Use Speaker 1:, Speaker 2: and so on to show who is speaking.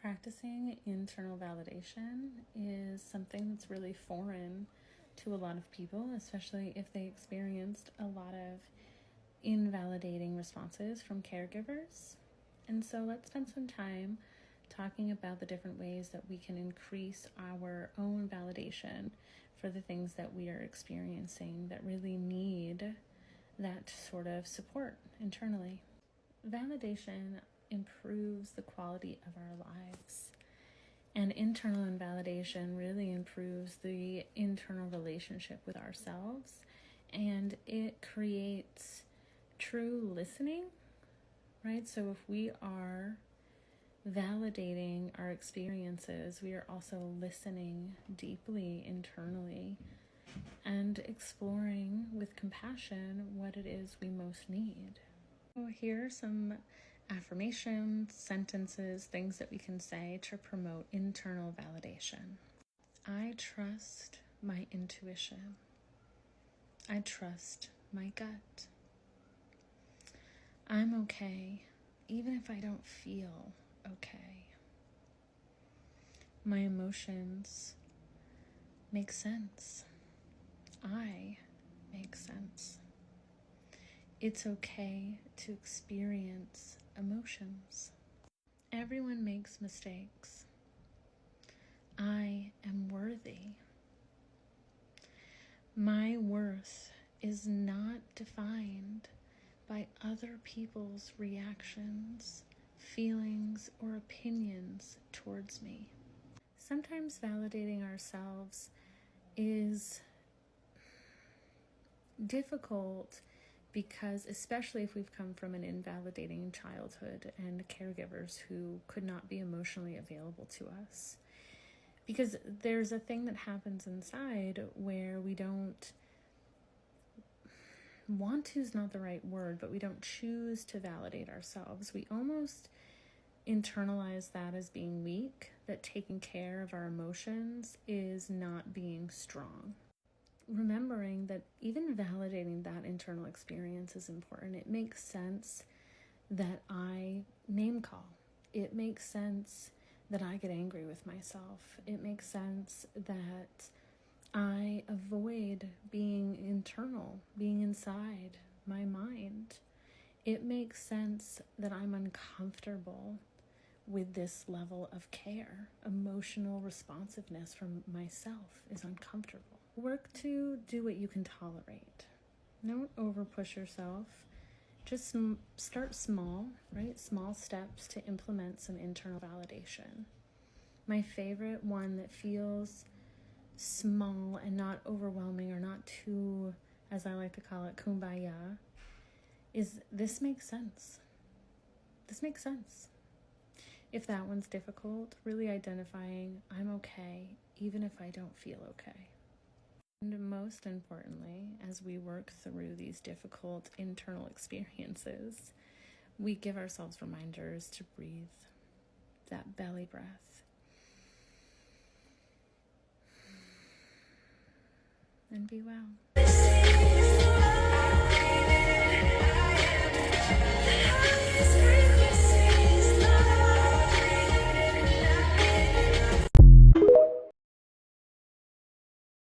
Speaker 1: Practicing internal validation is something that's really foreign to a lot of people, especially if they experienced a lot of invalidating responses from caregivers. And so let's spend some time talking about the different ways that we can increase our own validation for the things that we are experiencing that really need that sort of support internally. Validation improves the quality of our lives, and internal invalidation really improves the internal relationship with ourselves, and it creates true listening, right? So if we are validating our experiences, we are also listening deeply internally and exploring with compassion what it is we most need. So here are some affirmations, sentences, things that we can say to promote internal validation. I trust my intuition. I trust my gut. I'm okay, even if I don't feel okay. My emotions make sense. I make sense. It's okay to experience emotions. Everyone makes mistakes. I am worthy. My worth is not defined by other people's reactions, feelings, or opinions towards me. Sometimes validating ourselves is difficult because, especially if we've come from an invalidating childhood and caregivers who could not be emotionally available to us, because there's a thing that happens inside where we don't want to is not the right word, but we don't choose to validate ourselves. We almost internalize that as being weak, that taking care of our emotions is not being strong. Remembering that even validating that internal experience is important. It makes sense that I name call. It makes sense that I get angry with myself. It makes sense that I avoid being internal, being inside my mind. It makes sense that I'm uncomfortable with this level of care. Emotional responsiveness from myself is uncomfortable. Work to do what you can tolerate. Don't over push yourself. Just start small, right? Small steps to implement some internal validation. My favorite one that feels small and not overwhelming or not too, as I like to call it, kumbaya, is this makes sense. This makes sense. If that one's difficult, really identifying I'm okay, even if I don't feel okay. And most importantly, as we work through these difficult internal experiences, we give ourselves reminders to breathe, that belly breath, and be well.